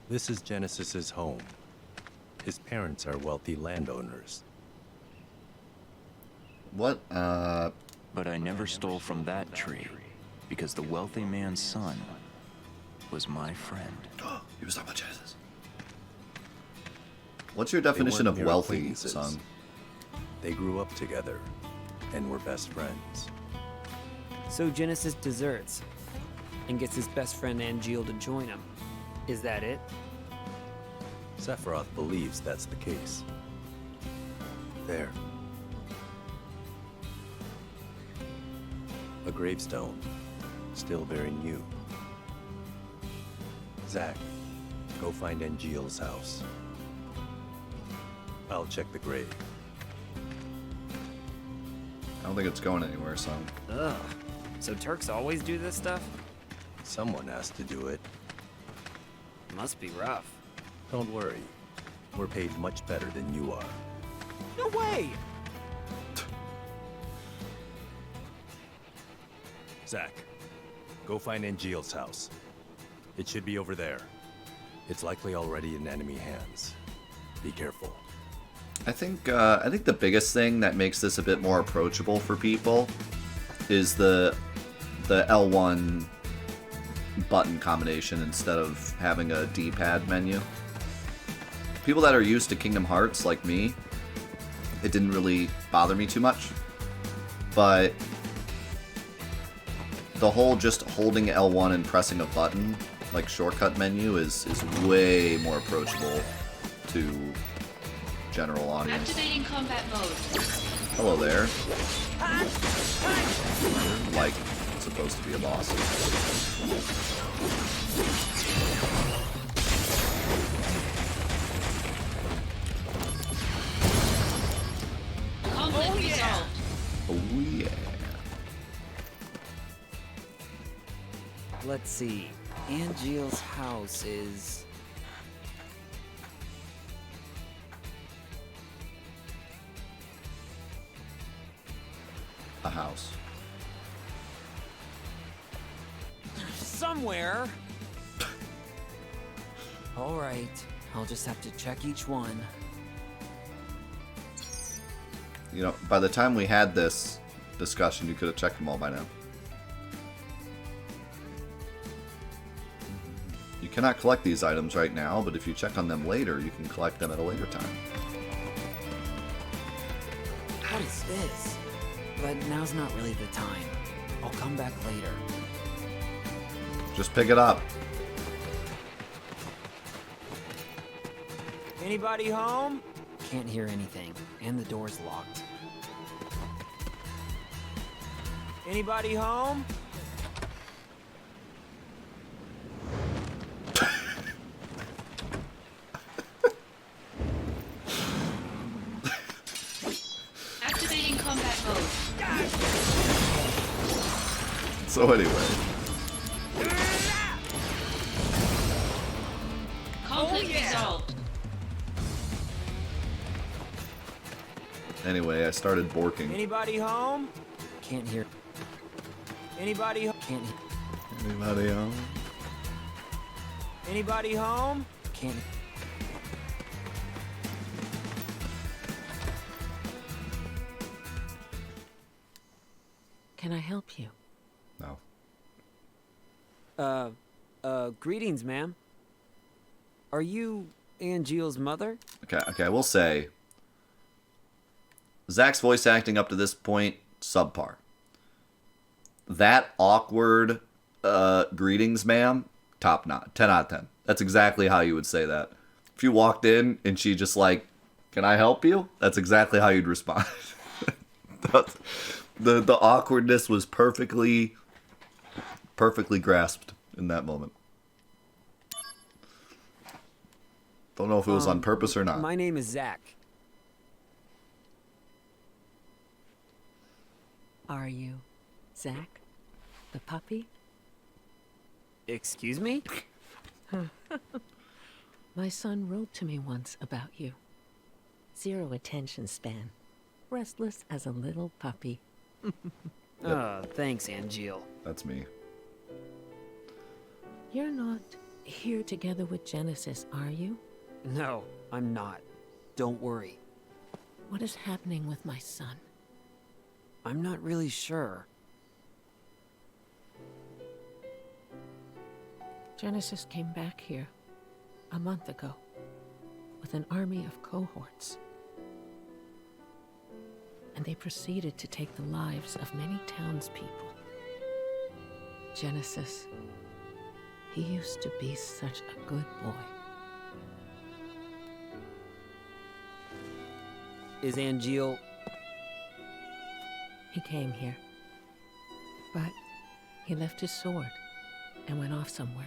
This is Genesis's home. His parents are wealthy landowners. What? But I never stole from that tree, because the wealthy man's son was my friend. He was talking about Genesis. What's your They definition weren't of mere wealthy, acquaintances. son? They grew up together and were best friends. So Genesis deserts and gets his best friend Angeal to join him. Is that it? Sephiroth believes that's the case. There. A gravestone, still very new. Zack, go find Angeal's house. I'll check the grave. I don't think it's going anywhere, son. Ugh. So Turks always do this stuff? Someone has to do it. Must be rough. Don't worry. We're paid much better than you are. No way! Zack, go find Angeal's house. It should be over there. It's likely already in enemy hands. Be careful. I think the biggest thing that makes this a bit more approachable for people is the L1 button combination instead of having a D-pad menu. People that are used to Kingdom Hearts, like me, it didn't really bother me too much. But the whole just holding L1 and pressing a button, like shortcut menu, is way more approachable to general audience. Activating combat mode. Hello there. Like, supposed to be a boss. Conflict resolved. Oh yeah. Let's see. Angeal's house is... A house. somewhere. All right. I'll just have to check each one. You know, by the time we had this discussion, you could have checked them all by now. You cannot collect these items right now, but if you check on them later, you can collect them at a later time. What is this? But now's not really the time. I'll come back later. Just pick it up. Anybody home? Can't hear anything, and the door's locked. Anybody home? Activating combat mode. So anyway, Conflict resolved. I started borking. Anybody home? Can't hear. Anybody home? Can't hear. Anybody home? Anybody home? Can't. Can I help you? No. Greetings, ma'am. Are you Angeal's mother? Okay, I will say, Zack's voice acting up to this point, subpar. That awkward, greetings, ma'am, top notch, 10 out of 10. That's exactly how you would say that. If you walked in and she just like, can I help you? That's exactly how you'd respond. The awkwardness was perfectly grasped in that moment. Don't know if it was on purpose or not. My name is Zack. Are you Zack, the puppy? Excuse me? My son wrote to me once about you. 0 attention span. Restless as a little puppy. Thanks, Angeal. That's me. You're not here together with Genesis, are you? No, I'm not. Don't worry. What is happening with my son? I'm not really sure. Genesis came back here a month ago with an army of cohorts. And they proceeded to take the lives of many townspeople. Genesis, he used to be such a good boy. Is Angeal... He came here, but he left his sword and went off somewhere.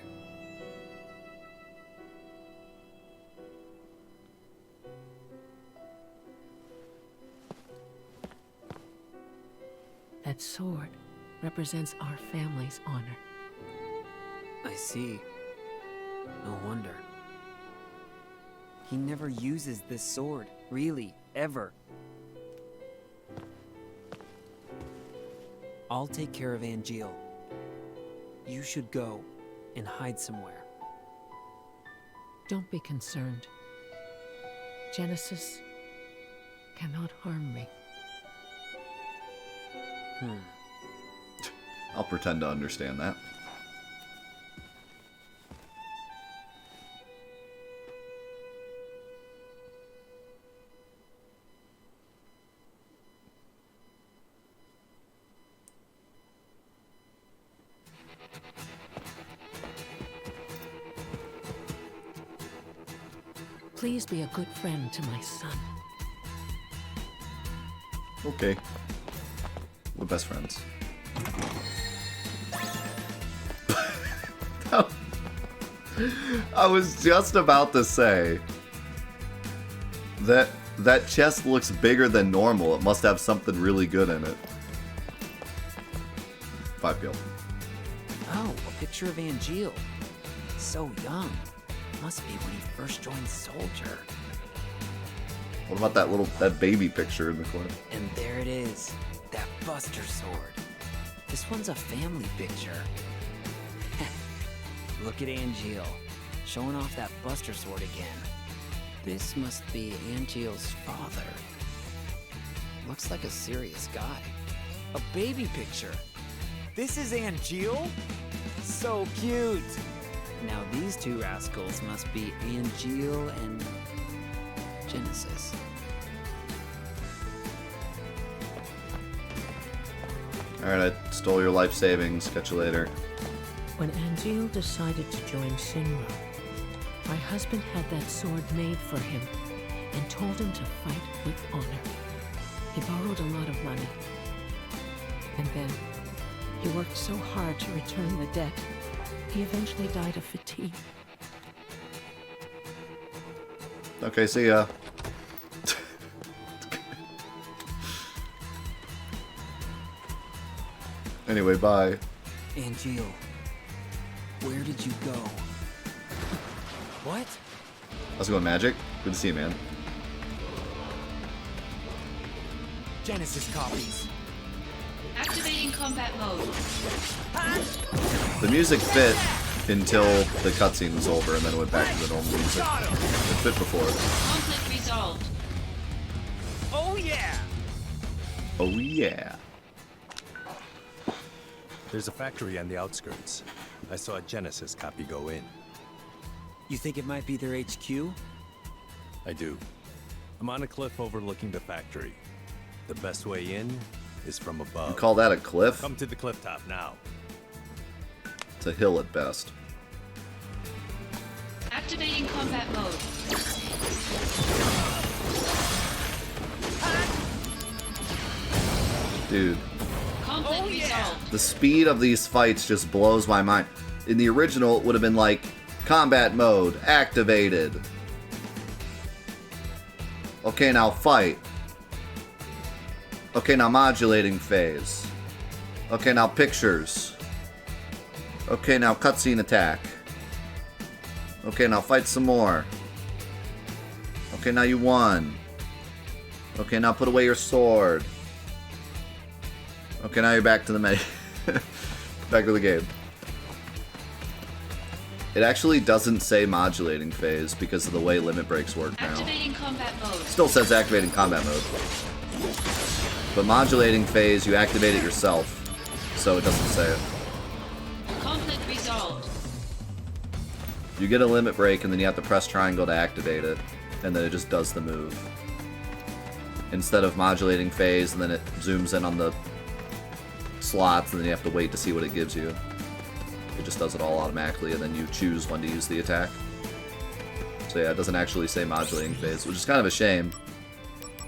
That sword represents our family's honor. I see. No wonder. He never uses this sword, really, ever. I'll take care of Angeal. You should go and hide somewhere. Don't be concerned. Genesis cannot harm me. I'll pretend to understand that. Please be a good friend to my son. Okay. We're best friends. I was just about to say that that chest looks bigger than normal. It must have something really good in it. 5 gil. Oh, a picture of Angeal. So young. Must be when he first joined Soldier. What about that baby picture in the corner? And there it is. That Buster sword. This one's a family picture. Look at Angeal, showing off that Buster sword again. This must be Angeal's father. Looks like a serious guy. A baby picture. This is Angeal? So cute. Now these two rascals must be Angeal and Genesis. Alright, I stole your life savings. Catch you later. When Angeal decided to join Shinra, my husband had that sword made for him and told him to fight with honor. He borrowed a lot of money. And then he worked so hard to return the debt, he eventually died of fatigue. Okay, see ya. Anyway, bye. Angeal, where did you go? What? How's it going, Magic? Good to see you, man. Genesis copies. Activating combat mode. The music fit until the cutscene was over, and then it went back to the normal music. It fit before. Conflict resolved. Oh yeah! Oh yeah. There's a factory on the outskirts. I saw a Genesis copy go in. You think it might be their HQ? I do. I'm on a cliff overlooking the factory. The best way in is from You above. call that a cliff? Come to the cliff top now. It's a hill at best. Activating combat mode. Dude, Conflict resolved. the speed of these fights just blows my mind. In the original, it would have been like, combat mode activated. Okay, now fight. Okay, now modulating phase. Okay, now pictures. Okay, now cutscene attack. Okay, now fight some more. Okay, now you won. Okay, now put away your sword. Okay, now you're back to the menu. Back to the game. It actually doesn't say modulating phase because of the way limit breaks work now. Activating combat mode. Still says activating combat mode. But modulating phase, you activate it yourself, so it doesn't say it. Conflict resolved. You get a limit break and then you have to press triangle to activate it, and then it just does the move. Instead of modulating phase and then it zooms in on the slots and then you have to wait to see what it gives you. It just does it all automatically and then you choose when to use the attack. So yeah, it doesn't actually say modulating phase, which is kind of a shame.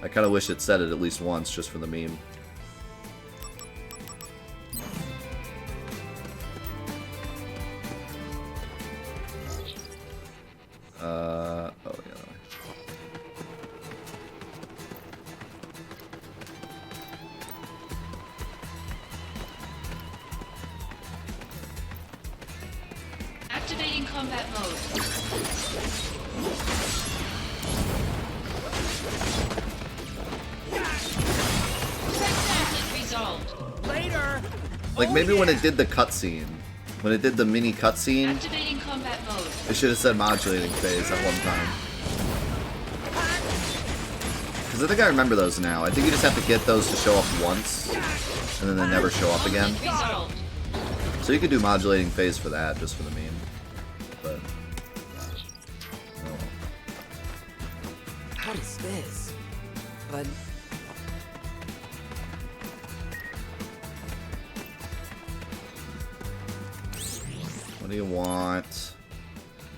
I kind of wish it said it at least once just for the meme. Oh yeah. Activating combat mode. Conflict resolved. Later! Like maybe when it did the cutscene, when it did the mini cutscene, Activating combat mode. it should have said modulating phase at one time. Because I think I remember those now. I think you just have to get those to show up once, and then they never show up again. Conflict resolved. So you could do modulating phase for that, just for the meme. But oh well. What is this? But What do you want?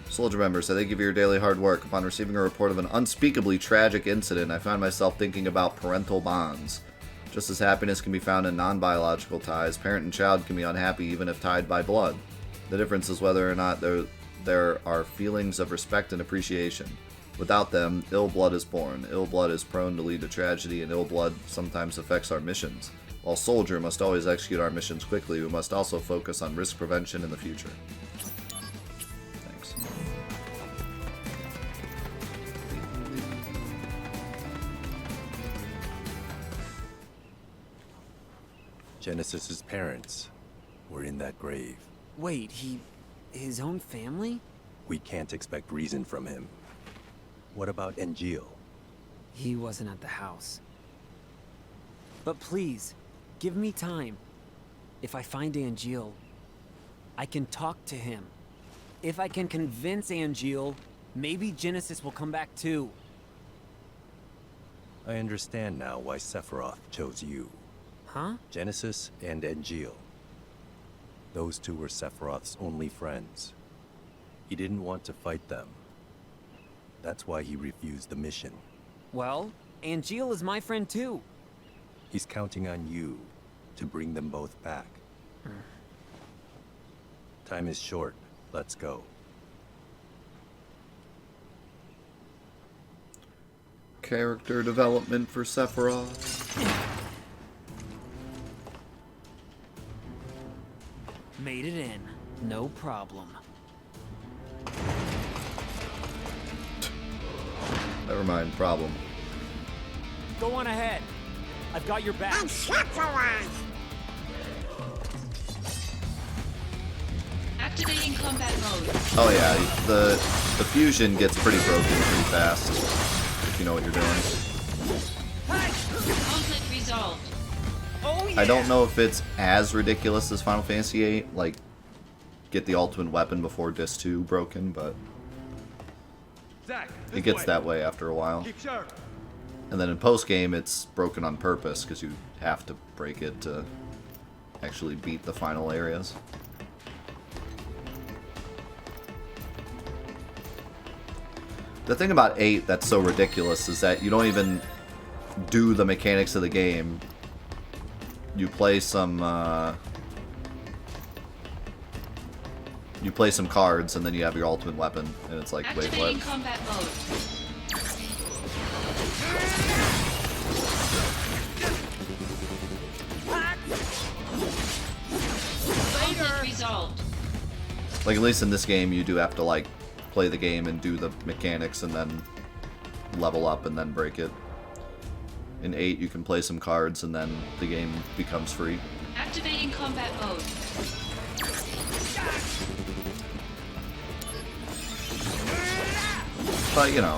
Soldier members, I thank you for your daily hard work. Upon receiving a report of an unspeakably tragic incident, I find myself thinking about parental bonds. Just as happiness can be found in non-biological ties, parent and child can be unhappy even if tied by blood. The difference is whether or not there are feelings of respect and appreciation. Without them, ill blood is born. Ill blood is prone to lead to tragedy, and ill blood sometimes affects our missions. While Soldier must always execute our missions quickly, we must also focus on risk prevention in the future. Thanks. Genesis's parents were in that grave. wait, his own family? We can't expect reason from him. What about Engil? He wasn't at the house. But please, give me time. If I find Angeal, I can talk to him. If I can convince Angeal, maybe Genesis will come back too. I understand now why Sephiroth chose you. Huh? Genesis and Engil. Those two were Sephiroth's only friends. He didn't want to fight them. That's why he refused the mission. Well, Angeal is my friend too. He's counting on you to bring them both back. Time is short. Let's go. Character development for Sephiroth. Made it in. No problem. Never mind, problem. Go on ahead. I've got your back. Activating combat mode. Oh yeah, the fusion gets pretty broken pretty fast, if you know what you're doing. Conflict resolved. Oh yeah. I don't know if it's as ridiculous as Final Fantasy VIII, like, get the ultimate weapon before Disc 2 broken, but it gets that way after a while. And then in post-game, it's broken on purpose, because you have to break it to actually beat the final areas. The thing about 8 that's so ridiculous is that you don't even do the mechanics of the game. You play some cards, and then you have your ultimate weapon, and it's like, wait, Activating what? combat mode. Conflict resolved. Like, at least in this game, you do have to, like, play the game and do the mechanics, and then level up, and then break it. In 8, you can play some cards, and then the game becomes free. Activating combat mode. But, you know,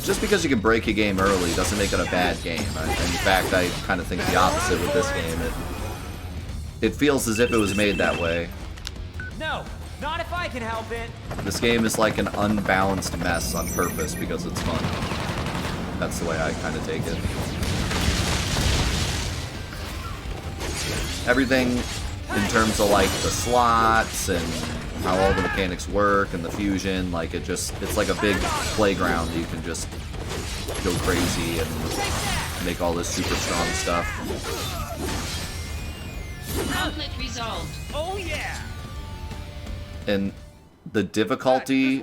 just because you can break a game early doesn't make it a bad game. In fact, I kind of think the opposite with this game. It feels as if it was made that way. No, not if I can help it. This game is like an unbalanced mess on purpose because it's fun. That's the way I kind of take it. Everything in terms of like the slots and how all the mechanics work and the fusion, like it's like a big playground. You can just go crazy and make all this super strong stuff. Conflict resolved. Oh yeah. And the difficulty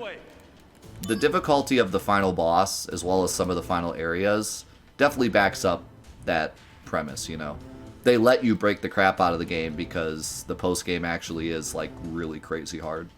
of the final boss, as well as some of the final areas, definitely backs up that premise, you know. They let you break the crap out of the game because the post-game actually is, like, really crazy hard.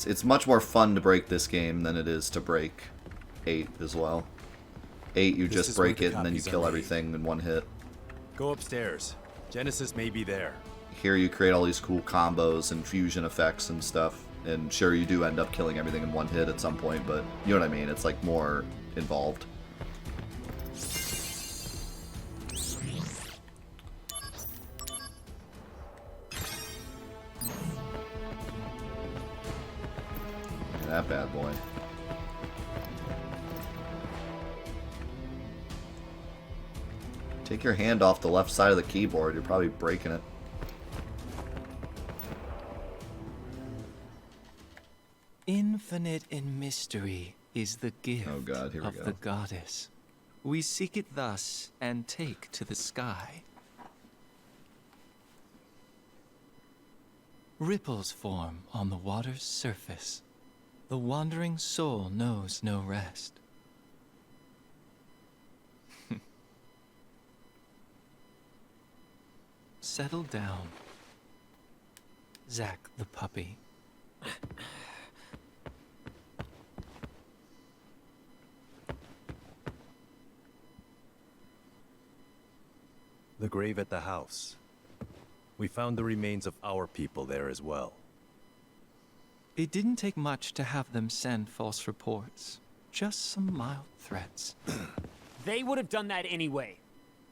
It's much more fun to break this game than it is to break 8 as well. 8, you This just is where break the it and then you copies are kill made. everything in one hit. Go upstairs. Genesis may be there. Here you create all these cool combos and fusion effects and stuff. And sure, you do end up killing everything in one hit at some point, but you know what I mean? It's like more involved. That bad boy. Take your hand off the left side of the keyboard, you're probably breaking it. Infinite in mystery is the gift Oh God, here we of go. the goddess. We seek it thus and take to the sky. Ripples form on the water's surface. The wandering soul knows no rest. Settle down, Zack the puppy. The grave at the house. We found the remains of our people there as well. It didn't take much to have them send false reports. Just some mild threats. They would have done that anyway.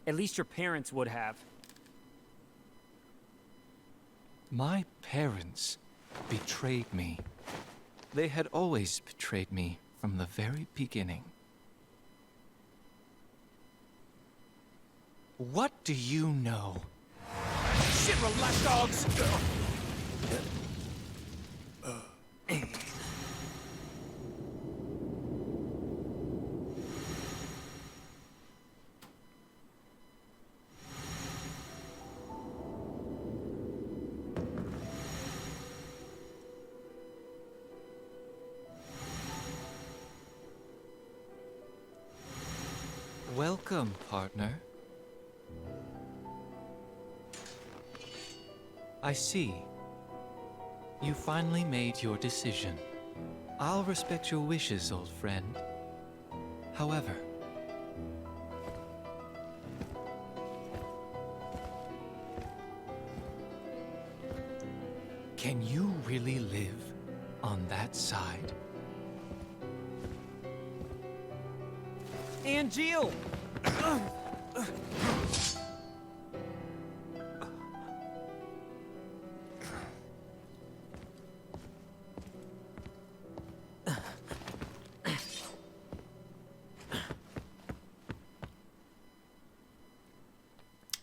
At least your parents would have. My parents betrayed me. They had always betrayed me from the very beginning. What do you know? Shit, relax, dogs! Welcome, partner. I see. You finally made your decision. I'll respect your wishes, old friend. However, can you really live on that side? Angeal!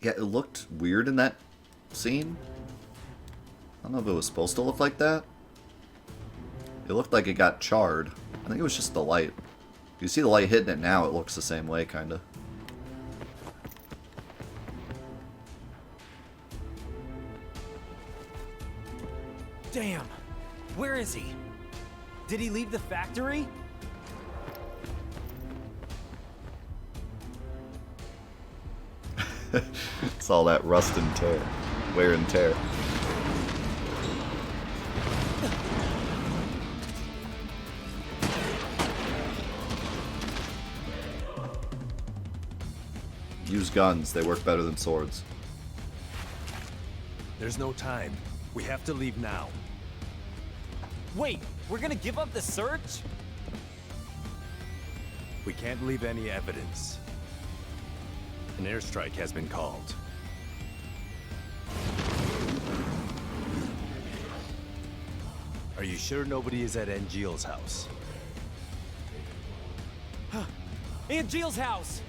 Yeah, it looked weird in that scene. I don't know if it was supposed to look like that. It looked like it got charred. I think it was just the light. You see the light hitting it now, it looks the same way, kinda. Damn! Where is he? Did he leave the factory? It's all that rust and tear. Wear and tear. Use guns. They work better than swords. There's no time. We have to leave now. Wait, we're gonna give up the search? We can't leave any evidence. An airstrike has been called. Are you sure nobody is at Angeal's house? Angeal's house!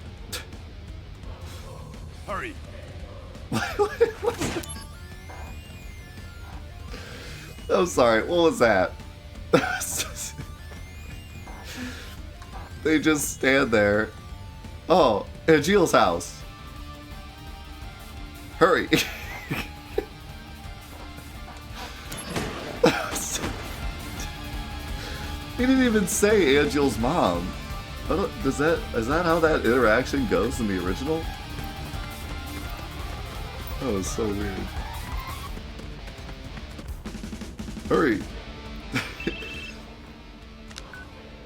Hurry! I'm sorry, what was that? They just stand there. Oh, Angeal's house. Hurry. He didn't even say Angeal's mom. Is that how that interaction goes in the original? That was so weird. Hurry.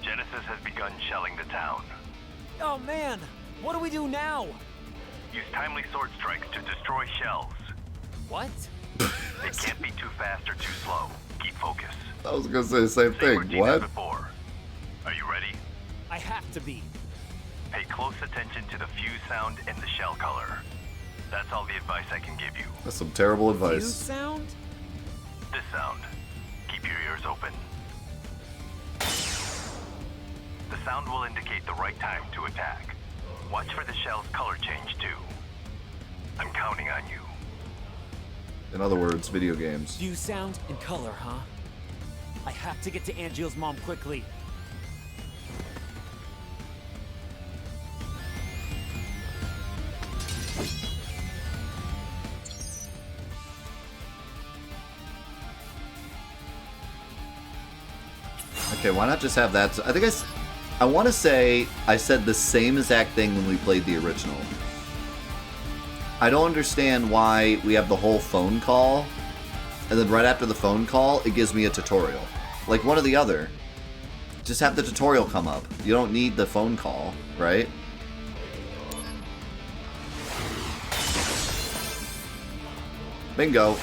Genesis has begun shelling the town. Oh man, what do we do now? Use timely sword strikes to destroy shells. What? They can't be too fast or too slow. Keep focus. I was gonna say the same Same thing. routine What? as before. Are you ready? I have to be. Pay close attention to the fuse sound and the shell color. That's all the advice I can give you. That's some terrible Fuse advice. sound? This sound. Keep your ears open. The sound will indicate the right time to attack. Watch for the shell's color change too. I'm counting on you. In other words, video games. Fuse sound and color, huh? I have to get to Angeal's mom quickly. Okay, why not just have that? I think I want to say I said the same exact thing when we played the original. I don't understand why we have the whole phone call, and then right after the phone call, it gives me a tutorial. Like one or the other. Just have the tutorial come up. You don't need the phone call, right? Bingo.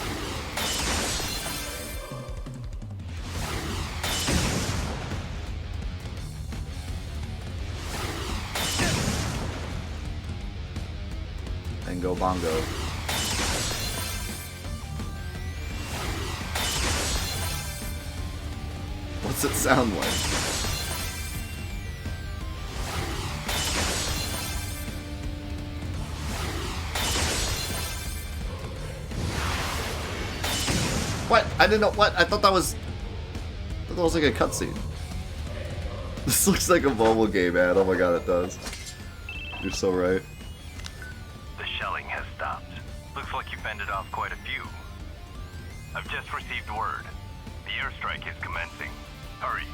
Bingo bongo. What's it sound like? What? I didn't know. What? I thought that was like a cutscene. This looks like a mobile game, man. Oh my god, it does. You're so right. The shelling has stopped. Looks like you fended off quite a few. I've just received word. The airstrike is commencing. Hurry.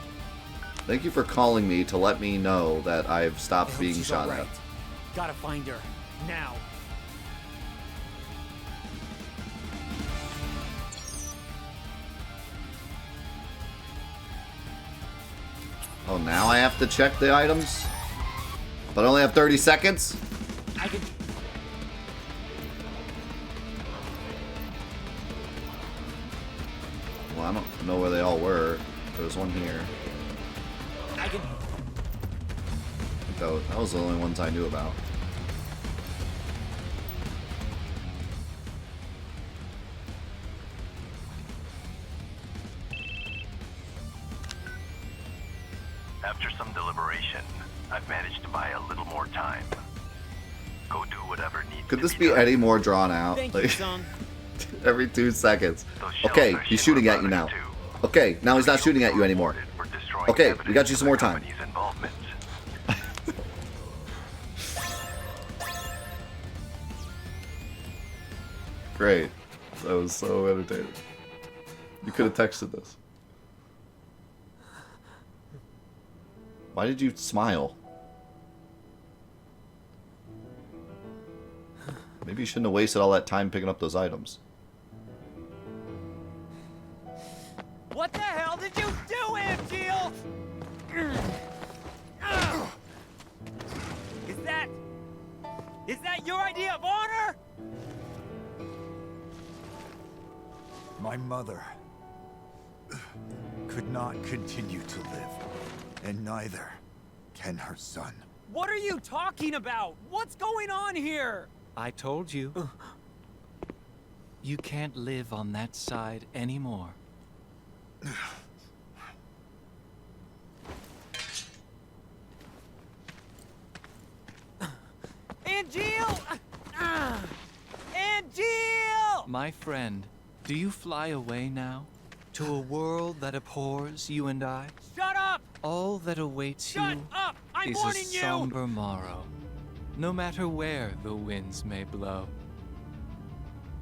Thank you for calling me to let me know that I've I stopped hope being she's shot alright. at. Gotta find her. Now. Oh, now I have to check the items? But I only have 30 seconds? I can... Well, I don't know where they all were. There was one here. I can... That was the only ones I knew about. After some deliberation, I've managed to buy a little more time. Go do whatever needs Could to this be done. any more drawn out? Thank you, Like, son. every 2 seconds. Those shells Okay, are he's Shinra shooting at you now. products, too. Okay, now he's not You'll shooting be at you anymore. rewarded for destroying Okay, we evidence got you of some the more time. company's involvement. Great. That was so entertaining. You could have texted this. Why did you smile? Maybe Maybe you shouldn't have wasted all that time picking up those items. What the hell did you do, Angeal? Is that your idea of honor? My mother could not continue to live, and neither can her son. What are you talking about? What's going on here? I told you. You can't live on that side anymore. Angeal! Angeal! My friend, do you fly away now? To a world that abhors you and I? Shut up! All that awaits Shut you up! I'm is a warning you! somber morrow, no matter where the winds may blow.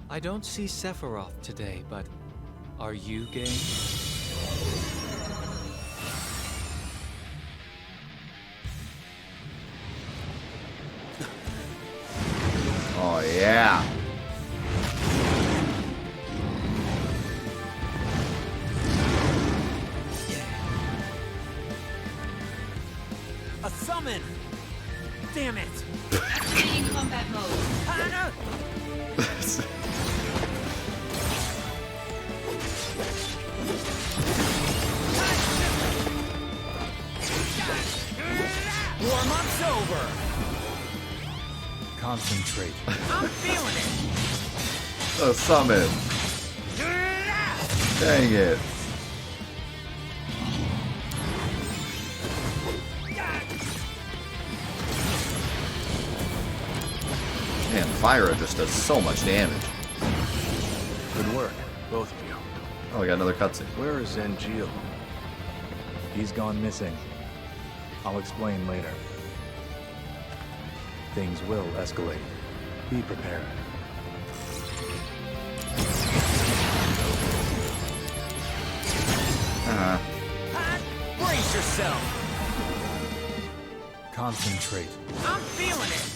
I don't see Sephiroth today, but are you game? Oh, yeah. A summon! Damn it! Activating combat mode. Warm-up's over! Concentrate. I'm feeling it! A summon. Dang it. Man, Fire just does so much damage. Good work, both of you. Oh, we got another cutscene. Where is Angeal? He's gone missing. I'll explain later. Things will escalate. Be prepared. Brace yourself! Concentrate. I'm feeling it!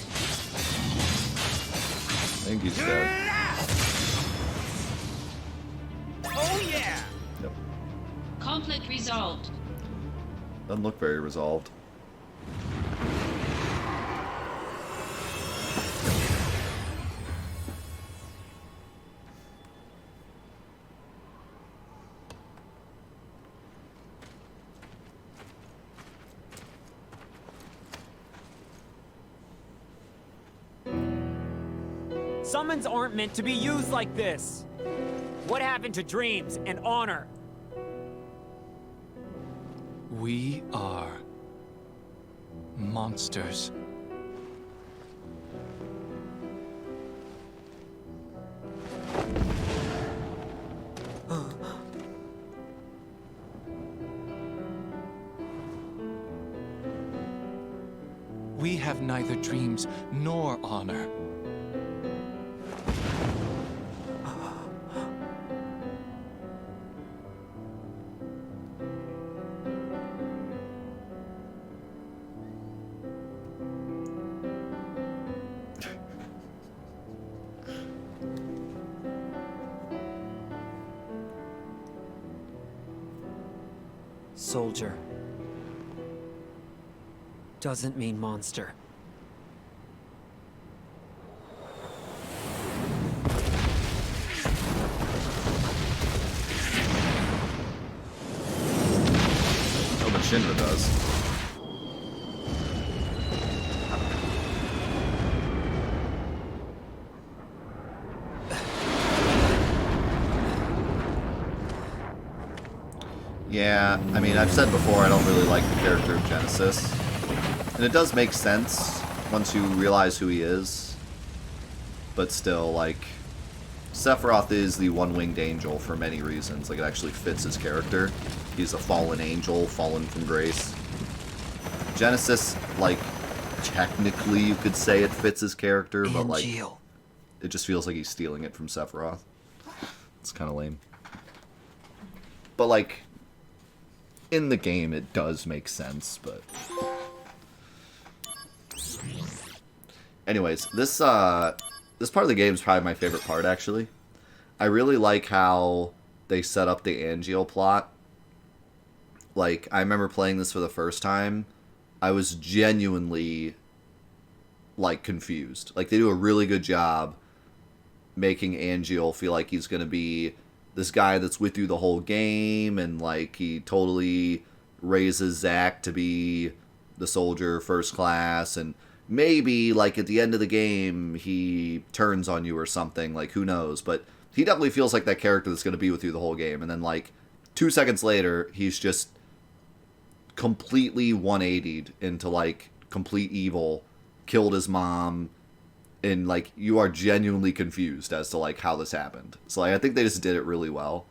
I think he's dead. Oh yeah! Nope. Conflict resolved. Doesn't look very resolved. Summons aren't meant to be used like this! What happened to dreams and honor? We are monsters. We have neither dreams nor honor. Soldier doesn't mean monster. Oh, but Shinra does. Yeah, I mean, I've said before I don't really like the character of Genesis. And it does make sense once you realize who he is. But still, like, Sephiroth is the one-winged angel for many reasons. Like, it actually fits his character. He's a fallen angel, fallen from grace. Genesis, like, technically you could say it fits his character, but, like, it just feels like he's stealing it from Sephiroth. It's kind of lame. But, like, in the game, it does make sense, but... Anyways, this this part of the game is probably my favorite part, actually. I really like how they set up the Angeal plot. Like, I remember playing this for the first time. I was genuinely, like, confused. Like, they do a really good job making Angeal feel like he's going to be this guy that's with you the whole game, and, like, he totally raises Zack to be the soldier first class, and maybe, like, at the end of the game, he turns on you or something. Like, who knows? But he definitely feels like that character that's going to be with you the whole game. And then, like, 2 seconds later, he's just completely 180'd into, like, complete evil, killed his mom, and, like, you are genuinely confused as to, like, how this happened. So, like, I think they just did it really well.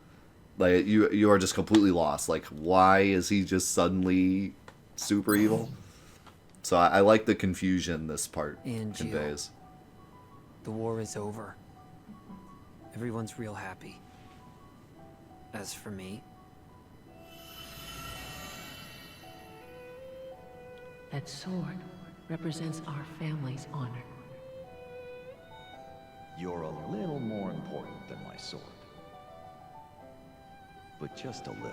Like, you are just completely lost. Like, why is he just suddenly super evil? So I like the confusion this part conveys. The war is over. Everyone's real happy. As for me... That sword represents our family's honor. You're a little more important than my sword. But just a little.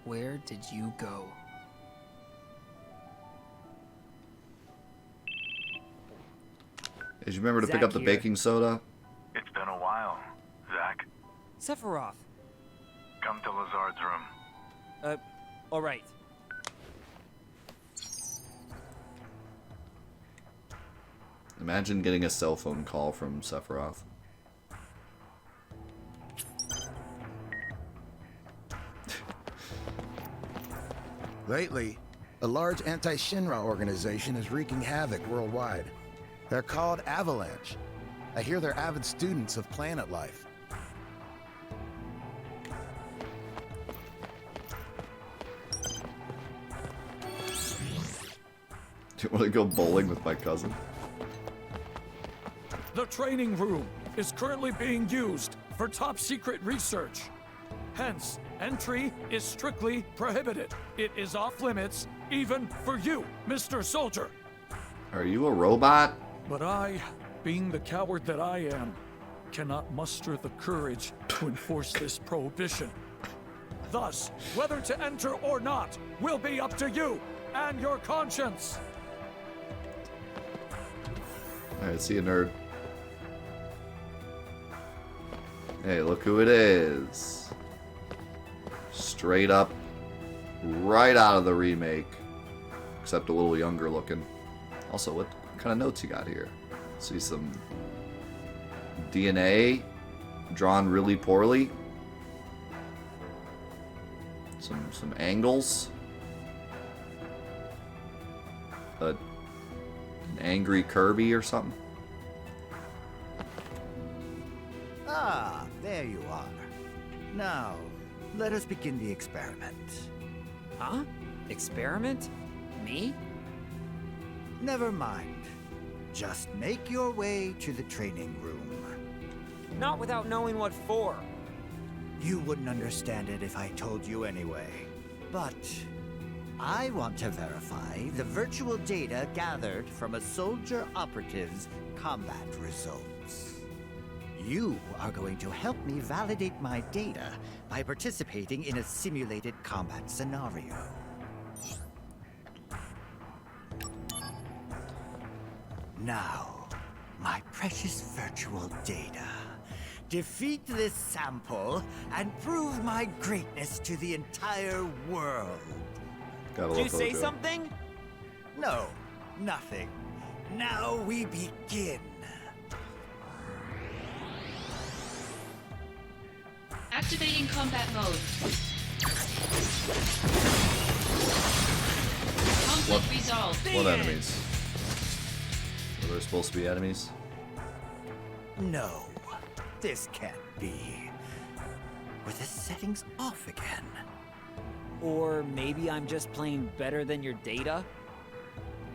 Where did you go? Did you remember to pick up the baking soda? It's been a while, Zack. Sephiroth. Come to Lazard's room. All right. Imagine getting a cell phone call from Sephiroth. Lately, a large anti-Shinra organization is wreaking havoc worldwide. They're called Avalanche. I hear they're avid students of planet life. Do you want to go bowling with my cousin? The training room is currently being used for top-secret research. Hence, entry is strictly prohibited. It is off limits, even for you, Mr. Soldier. Are you a robot? But I, being the coward that I am, cannot muster the courage to enforce this prohibition. Thus, whether to enter or not will be up to you and your conscience. Alright, see you, nerd. Hey, look who it is. Straight up, right out of the remake. Except a little younger looking. Also, what kind of notes you got here? See some DNA drawn really poorly. Some angles. An angry Kirby or something. Ah, there you are. Now, let us begin the experiment. Huh? Experiment? Me? Never mind. Just make your way to the training room. Not without knowing what for. You wouldn't understand it if I told you anyway. But I want to verify the virtual data gathered from a soldier operative's combat results. You are going to help me validate my data by participating in a simulated combat scenario. Now, my precious virtual data. Defeat this sample and prove my greatness to the entire world. Did you say something? No, nothing. Now we begin. Activating combat mode. Conflict resolved. What enemies? Are there supposed to be enemies? No, this can't be. Were the settings off again? Or maybe I'm just playing better than your data?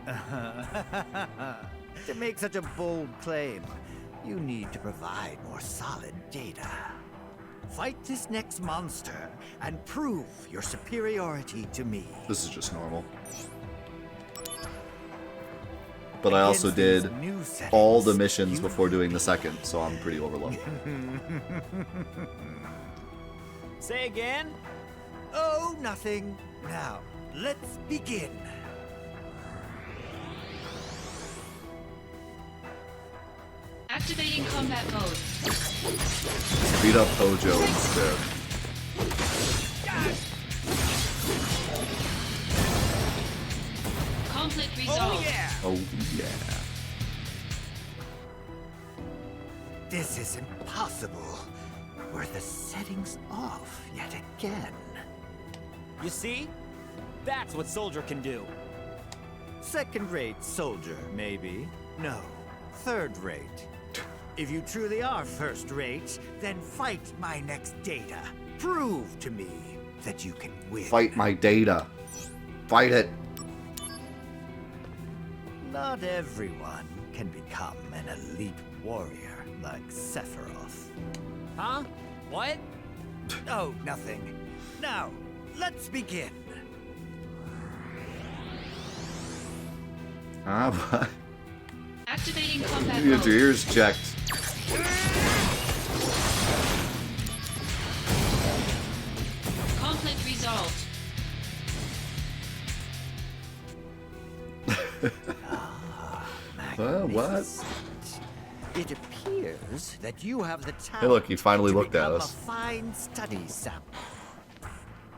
To make such a bold claim, you need to provide more solid data. Fight this next monster and prove your superiority to me. This is just normal. But I also did all the missions before doing the second, so I'm pretty overleveled. Say again? Oh, nothing. Now, let's begin. Activating combat mode. Beat up Hojo instead. Conflict resolved. Oh yeah. This is impossible. Were the settings off yet again? You see? That's what Soldier can do. Second-rate soldier, maybe. No, third-rate. If you truly are first-rate, then fight my next data. Prove to me that you can win. Fight my data. Fight it. Not everyone can become an elite warrior like Sephiroth. Huh? What? Oh, nothing. Now, let's begin. Ah, Activating combat you get your mode. ears checked. Conflict resolved. What? It appears that you have the talent. Hey, look, he finally to looked at become us. A fine study sample.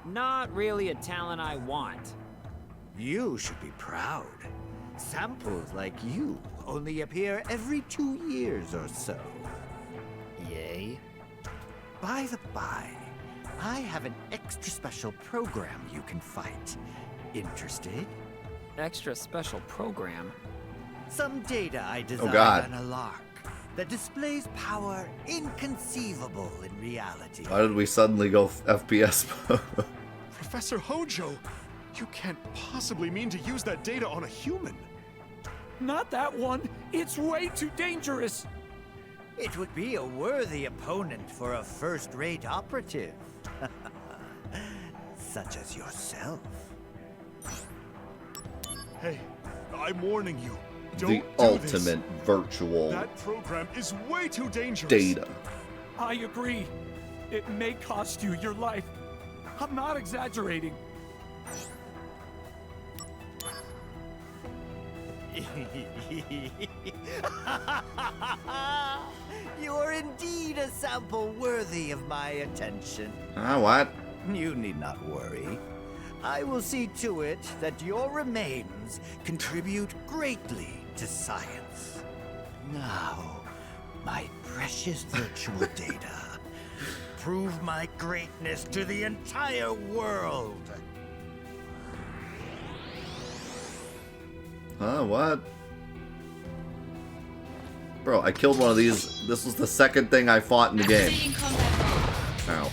Not really a talent I want. You should be proud. Samples like you only appear every 2 years or so. Yay. By the by, I have an extra special program you can fight. Interested? Extra special program? Some data I designed God. on a lark that displays power inconceivable in reality. Why did we suddenly go FPS mode? Professor Hojo, you can't possibly mean to use that data on a human. Not that one. It's way too dangerous. It would be a worthy opponent for a first-rate operative. Such as yourself. Hey, I'm warning you. Don't The do ultimate this. virtual That program is way too dangerous. data. I agree. It may cost you your life. I'm not exaggerating. You are indeed a sample worthy of my attention. Ah, what? You need not worry. I will see to it that your remains contribute greatly to science. Now, my precious virtual data, prove my greatness to the entire world. Huh, what? Bro, I killed one of these. This was the second thing I fought in the game. Activating combat mode. Ow.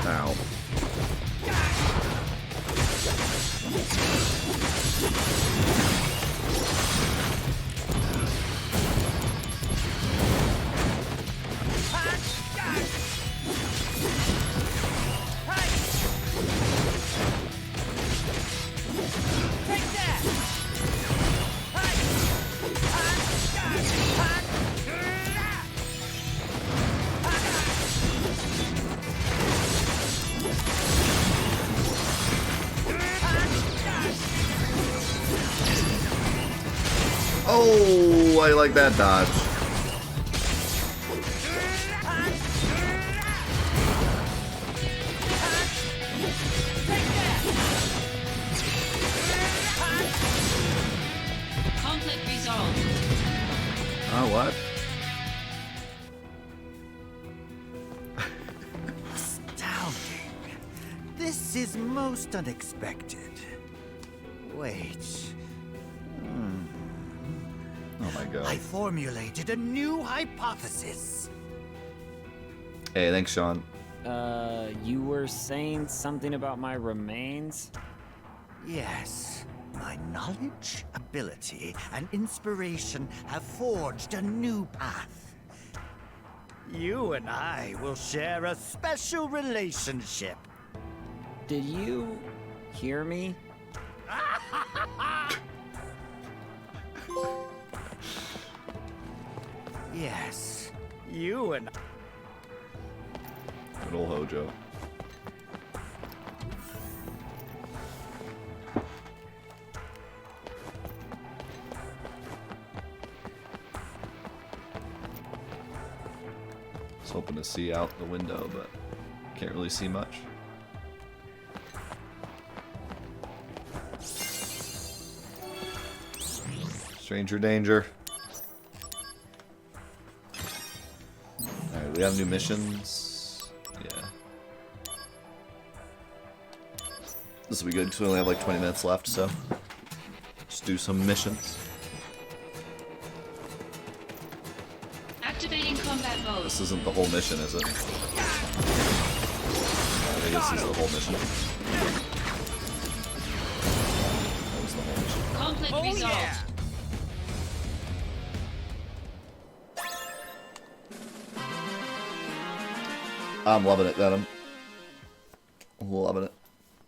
Ow. Oh, I like that dodge. Conflict resolved. Oh, what? Astounding. This is most unexpected. Wait. Oh my god. I formulated a new hypothesis. Hey, thanks, Sean. You were saying something about my remains? Yes. My knowledge, ability, and inspiration have forged a new path. You and I will share a special relationship. Did you hear me? Yes, you and Good old Hojo. I was hoping to see out the window, but can't really see much. Stranger danger. Alright, we have new missions. Yeah. This will be good because we only have like 20 minutes left, so let's do some missions. Activating combat mode. This isn't the whole mission, is it? I think this is the whole mission. That was the whole mission. Conflict resolved. I'm loving it, Venom. Loving it.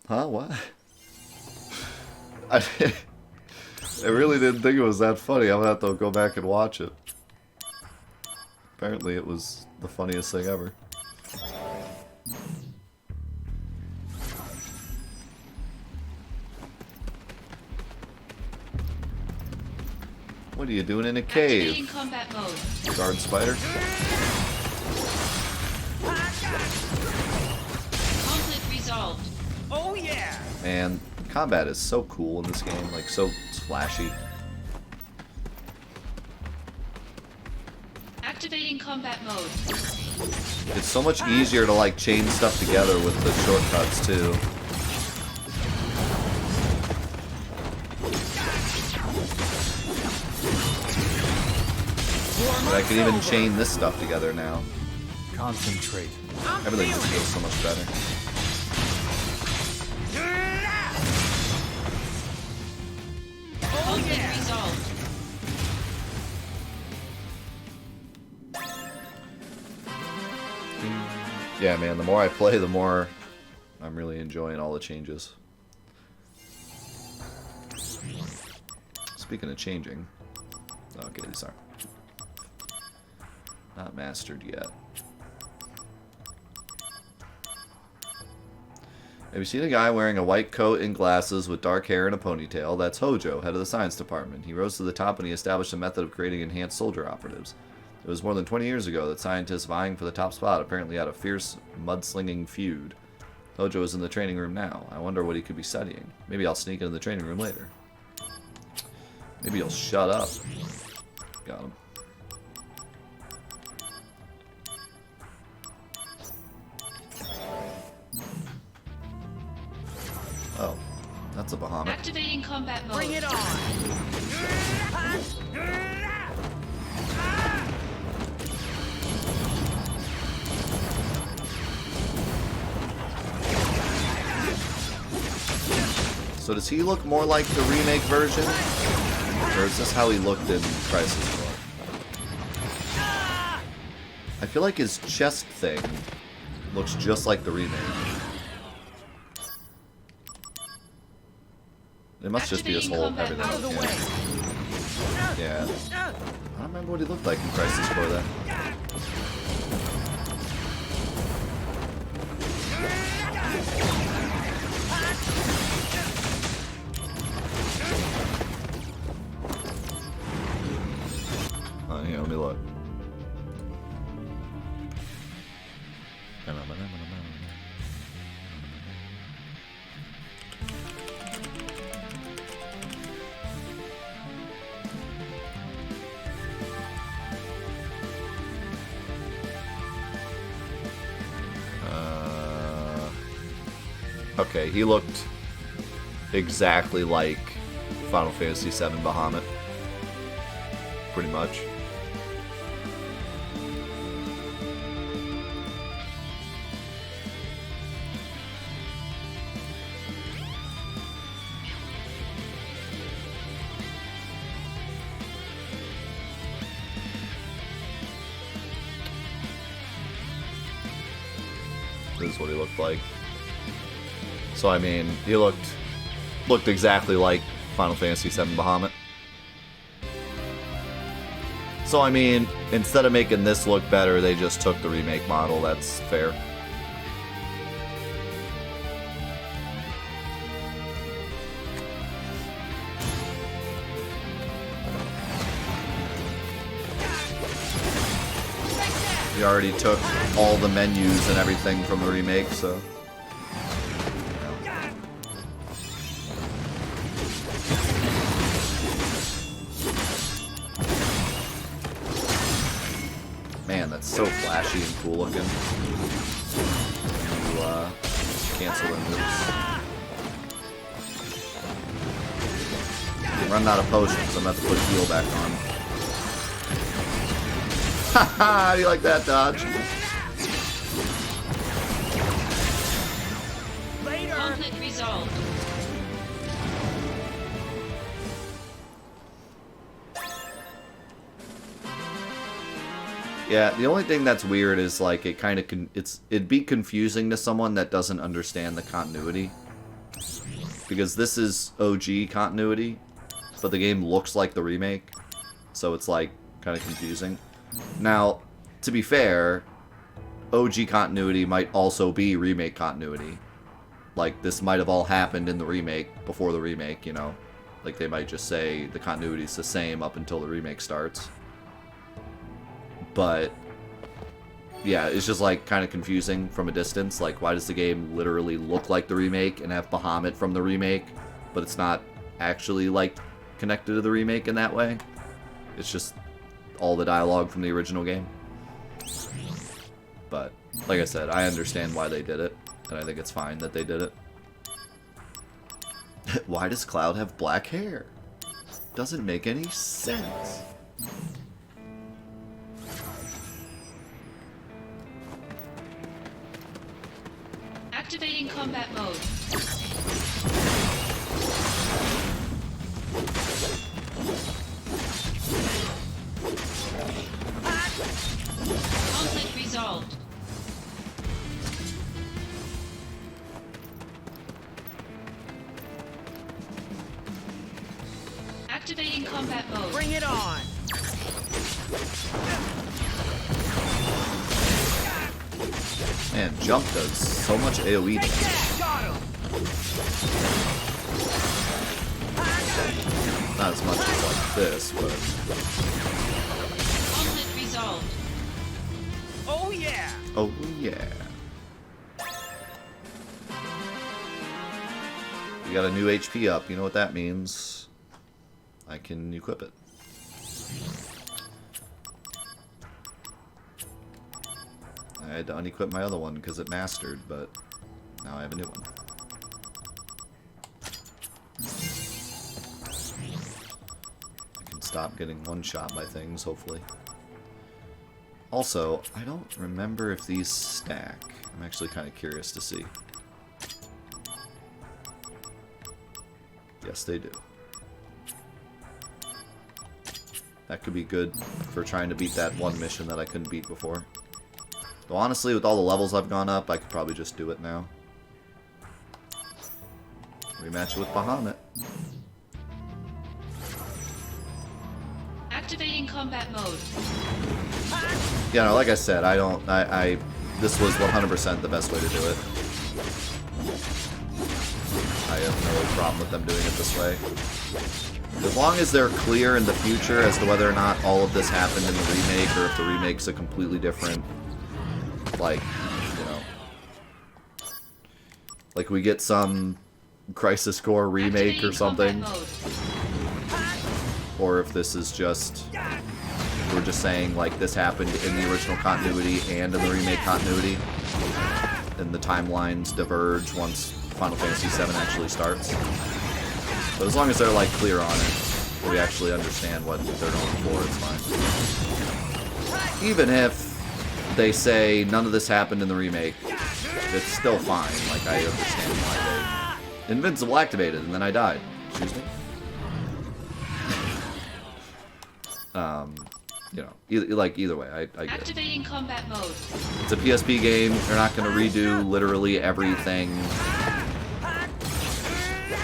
Huh? What? I really didn't think it was that funny. I'm gonna have to go back and watch it. Apparently it was the funniest thing ever. What are you doing in a Activating cave? combat mode. Guard spider? Conflict resolved. oh yeah! Man, combat is so cool in this game, like so flashy. Activating combat mode. It's so much easier to like chain stuff together with the shortcuts too. But I can even chain this stuff together now. Concentrate. Everything just feels so much better. Conflict resolved. Yeah, man, the more I play, the more I'm really enjoying all the changes. Speaking of changing... Okay, these aren't... Not mastered yet. Have you seen a guy wearing a white coat and glasses with dark hair and a ponytail? That's Hojo, head of the science department. He rose to the top and he established a method of creating enhanced soldier operatives. It was more than 20 years ago that scientists vying for the top spot apparently had a fierce, mudslinging feud. Hojo is in the training room now. I wonder what he could be studying. Maybe I'll sneak into the training room later. Maybe he'll shut up. Got him. Oh, that's a Bahamut. Activating combat mode. Bring it on! So does he look more like the remake version? Or is this how he looked in Crisis Core? I feel like his chest thing looks just like the remake. It must just be his whole everything. Yeah. I don't remember what he looked like in Crisis Core then. Here, let me look. Okay, he looked exactly like Final Fantasy VII Bahamut. Pretty much. This is what he looked like. So I mean, he looked exactly like Final Fantasy VII Bahamut. So I mean, instead of making this look better, they just took the remake model. That's fair. We already took all the menus and everything from the remake, so... Man, that's so flashy and cool looking. You cancel their moves. I'm running out of potions, I'm about to put heal back on. Haha, how do you like that dodge? Conflict resolved. Yeah, the only thing that's weird is like it kind of it'd be confusing to someone that doesn't understand the continuity. Because this is OG continuity, but the game looks like the remake. So it's like kind of confusing. Now, to be fair, OG continuity might also be remake continuity. Like, this might have all happened in the remake, before the remake, you know? Like, they might just say the continuity is the same up until the remake starts. But, yeah, it's just, like, kind of confusing from a distance. Like, why does the game literally look like the remake and have Bahamut from the remake, but it's not actually, like, connected to the remake in that way? It's just all the dialogue from the original game. But, like I said, I understand why they did it, and I think it's fine that they did it. Why does Cloud have black hair? Doesn't make any sense. Activating combat mode. Conflict resolved. Activating combat mode. Bring it on! Man, jump does so much AoE damage. Not as much as like this, but... Conflict resolved. Oh yeah! Oh yeah. You got a new HP up, you know what that means. I can equip it. I had to unequip my other one because it mastered, but now I have a new one. I can stop getting one-shot by things, hopefully. Also, I don't remember if these stack. I'm actually kind of curious to see. Yes, they do. That could be good for trying to beat that one mission that I couldn't beat before. Though honestly, with all the levels I've gone up, I could probably just do it now. Rematch it with Bahamut. Activating combat mode. Yeah, no, like I said, this was 100% the best way to do it. I have no problem with them doing it this way. As long as they're clear in the future as to whether or not all of this happened in the remake, or if the remake's a completely different, like, you know, like we get some Crisis Core remake or something, or if this is just, we're just saying like this happened in the original continuity and in the remake continuity, and the timelines diverge once Final Fantasy VII actually starts. But as long as they're like clear on it, we actually understand what they're going for, it's fine. Even if they say none of this happened in the remake, it's still fine. Like, I understand why they... Invincible activated, and then I died. Excuse me? you know, either way, I get it. Activating combat mode. It's a PSP game. They're not going to redo literally everything.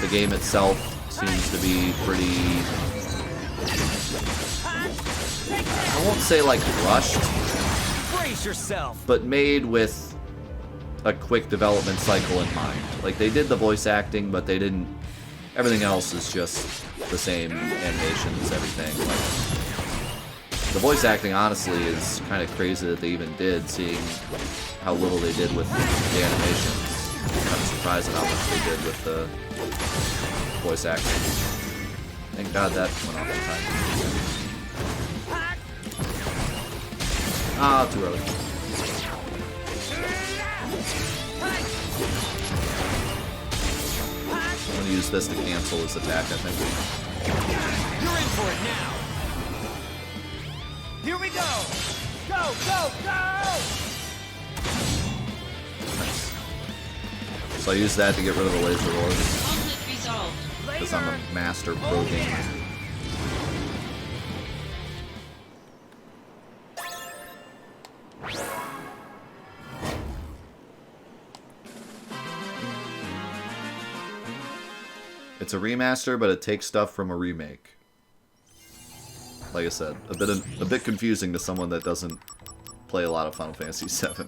The game itself seems to be pretty... I won't say like rushed, Brace yourself. but made with a quick development cycle in mind. Like, they did the voice acting, but they didn't... Everything else is just the same animations, everything. Like, the voice acting, honestly, is kind of crazy that they even did, seeing how little they did with the animations. I'm surprised at how much they did with the voice acting. Thank God that went off in time. Ah, too early. I'm gonna use this to cancel his attack, I think. You're in for it now. Here we go. Go, go, go. Nice. So I use that to get rid of the laser orbs. Conflict resolved. Because I'm a master pro gamer. It's a remaster, but it takes stuff from a remake. Like I said, a bit confusing to someone that doesn't play a lot of Final Fantasy VII.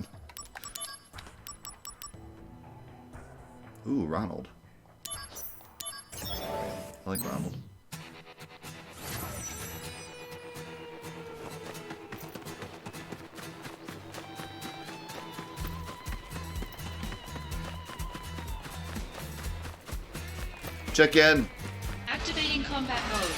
Ooh, Ronald. I like Ronald. Check in. Activating combat mode.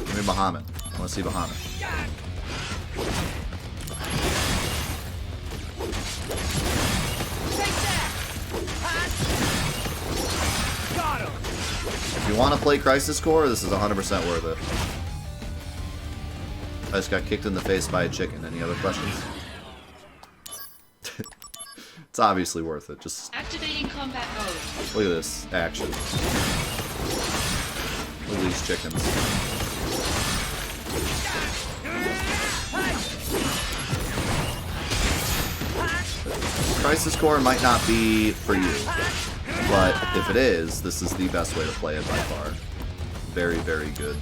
Give me Bahamut. I want to see Bahamut. Got him. If you want to play Crisis Core, this is 100% worth it. I just got kicked in the face by a chicken. Any other questions? It's obviously worth it. Just Activating combat mode. look at this action. Look at these chickens. Crisis Core might not be for you, but if it is, this is the best way to play it by far. Very, very good.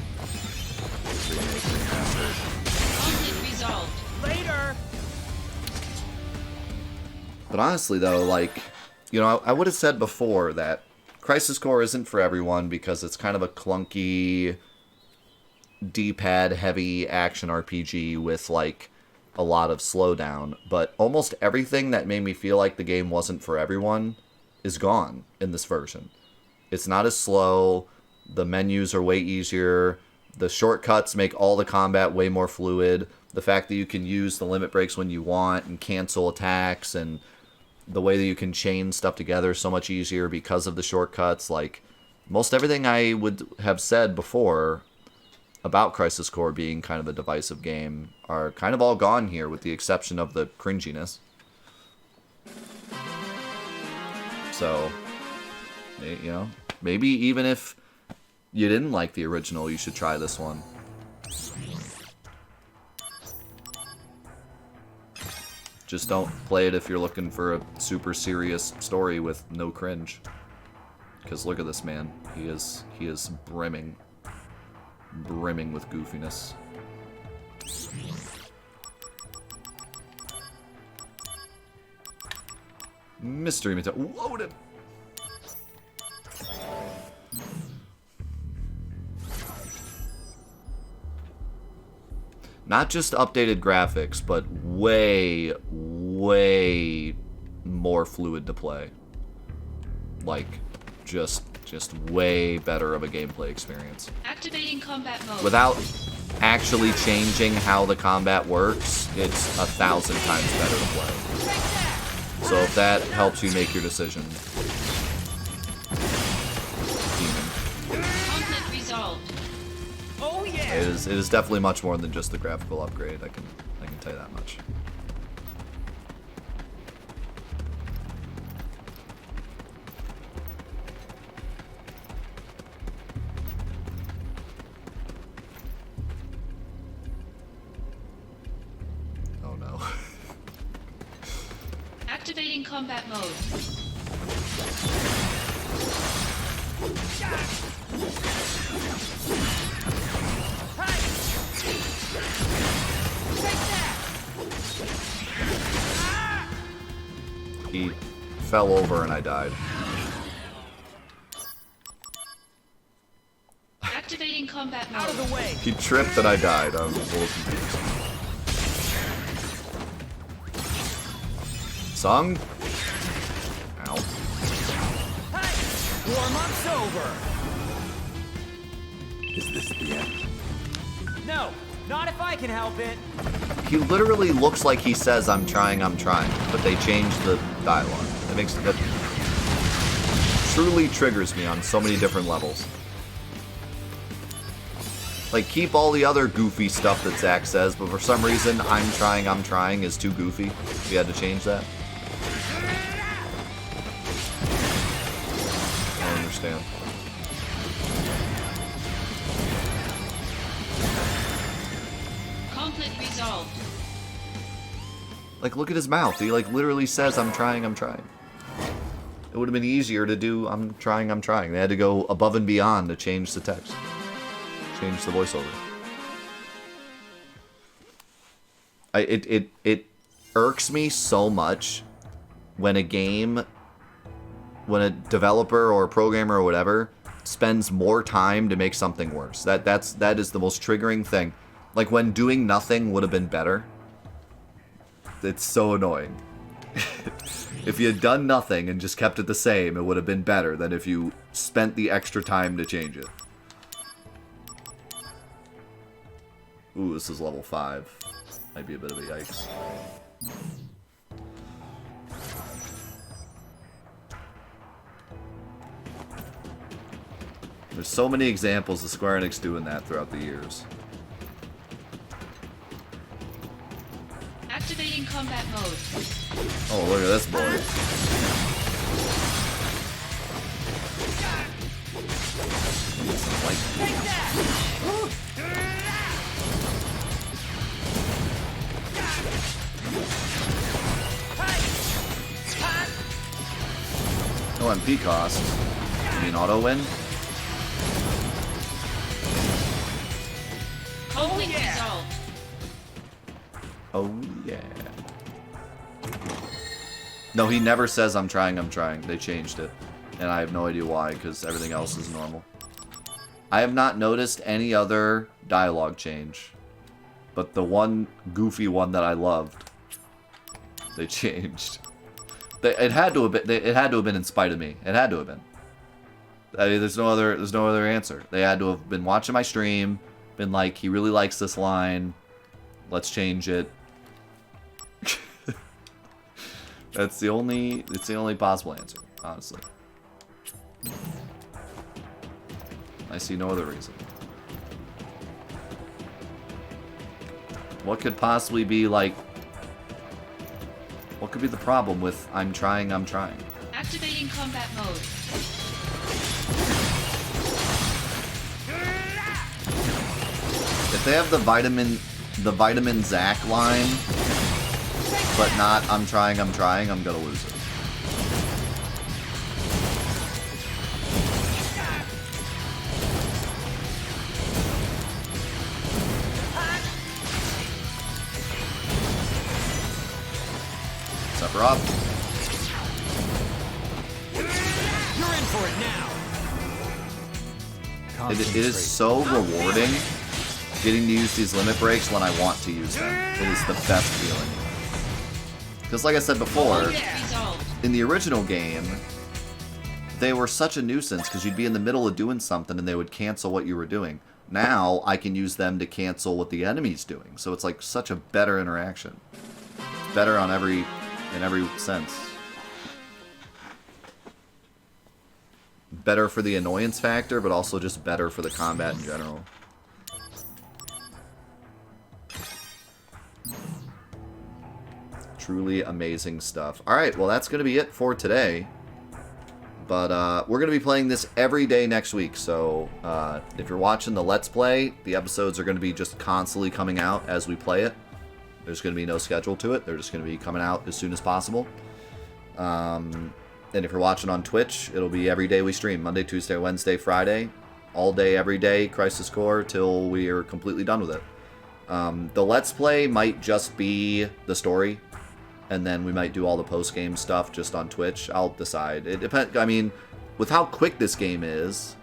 Remake, remastered. Conflict resolved. Later. But honestly, though, like, you know, I would have said before that Crisis Core isn't for everyone because it's kind of a clunky, D-pad heavy action RPG with, like, a lot of slowdown. But almost everything that made me feel like the game wasn't for everyone is gone in this version. It's not as slow. The menus are way easier. The shortcuts make all the combat way more fluid. The fact that you can use the limit breaks when you want and cancel attacks, and the way that you can chain stuff together is so much easier because of the shortcuts. Like, most everything I would have said before about Crisis Core being kind of a divisive game are kind of all gone here, with the exception of the cringiness. So, you know, maybe even if you didn't like the original, you should try this one. Just don't play it if you're looking for a super serious story with no cringe. Because look at this man. He is brimming with goofiness. Mystery material. Loaded! Not just updated graphics, but way, way more fluid to play. Like, just way better of a gameplay experience. Activating combat mode. Without actually changing how the combat works, it's 1,000 times better to play. So if that helps you make your decision, Conflict resolved. Oh yeah. it is definitely much more than just the graphical upgrade. I can tell you that much. Activating combat mode. He fell over and I died. Activating combat mode. Out of the way. He tripped and I died. I was a little confused. Song? Ow. Hey! Warm-up's over. Is this the end? No, not if I can help it. He literally looks like he says, I'm trying, but they changed the dialogue. That truly triggers me on so many different levels. Like, keep all the other goofy stuff that Zack says, but for some reason, I'm trying is too goofy. We had to change that. I don't understand. Conflict resolved. Like, look at his mouth. He, like, literally says, I'm trying. It would have been easier to do, I'm trying. They had to go above and beyond to change the text. Change the voiceover. It irks me so much when a developer or a programmer or whatever spends more time to make something worse. That is the most triggering thing. Like when doing nothing would have been better. It's so annoying. If you had done nothing and just kept it the same, it would have been better than if you spent the extra time to change it. Ooh, this is level 5. Might be a bit of a yikes. There's so many examples of Square Enix doing that throughout the years. Activating combat mode. Oh, look at this boy. No MP cost. You mean auto win? Conflict resolved. Oh yeah. No, he never says I'm trying. They changed it. And I have no idea why, because everything else is normal. I have not noticed any other dialogue change. But the one goofy one that I loved, they changed. It had to have been in spite of me. It had to have been. I mean, there's no other answer. They had to have been watching my stream, been like, he really likes this line. Let's change it. It's the only possible answer, honestly. I see no other reason. What could possibly be like... What could be the problem with I'm trying? Activating combat mode. If they have the vitamin Zack line, but not I'm trying, I'm gonna lose it. Sephiroth. You're in for it now. It is so rewarding getting to use these limit breaks when I want to use them. It is the best feeling. Because like I said before, in the original game, they were such a nuisance because you'd be in the middle of doing something and they would cancel what you were doing. Now, I can use them to cancel what the enemy's doing. So it's like such a better interaction. It's better in every sense. Better for the annoyance factor, but also just better for the combat in general. Truly amazing stuff. Alright, well that's going to be it for today. But we're going to be playing this every day next week. So if you're watching the Let's Play, the episodes are going to be just constantly coming out as we play it. There's going to be no schedule to it. They're just going to be coming out as soon as possible. And if you're watching on Twitch, it'll be every day we stream. Monday, Tuesday, Wednesday, Friday. All day, every day, Crisis Core, till we are completely done with it. The Let's Play might just be the story. And then we might do all the post-game stuff just on Twitch. I'll decide. It depends. I mean, with how quick this game is,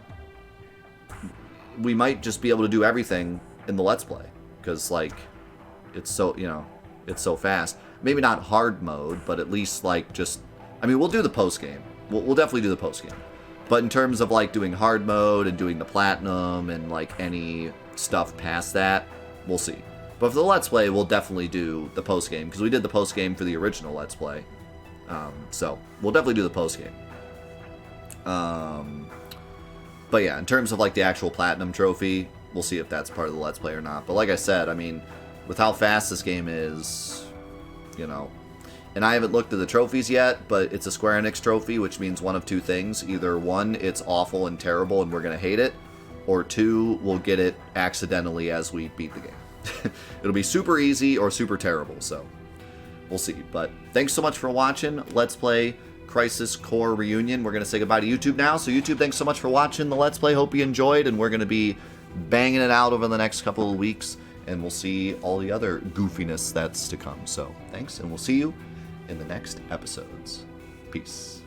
we might just be able to do everything in the Let's Play. Because, like, it's so, you know, it's so fast. Maybe not hard mode, but at least, like, just... I mean, we'll do the post-game. We'll definitely do the post-game. But in terms of, like, doing hard mode and doing the platinum and, like, any stuff past that, we'll see. But for the Let's Play, we'll definitely do the post-game, because we did the post-game for the original Let's Play. So, we'll definitely do the post-game. But yeah, in terms of, like, the actual Platinum Trophy, we'll see if that's part of the Let's Play or not. But like I said, I mean, with how fast this game is, you know... And I haven't looked at the trophies yet, but it's a Square Enix trophy, which means one of two things. Either one, it's awful and terrible and we're going to hate it, or two, we'll get it accidentally as we beat the game. It'll be super easy or super terrible, so we'll see. But thanks so much for watching Let's Play Crisis Core Reunion. We're going to say goodbye to YouTube now. So YouTube, thanks so much for watching the Let's Play. Hope you enjoyed, and we're going to be banging it out over the next couple of weeks, and we'll see all the other goofiness that's to come. So thanks, and we'll see you in the next episodes. Peace.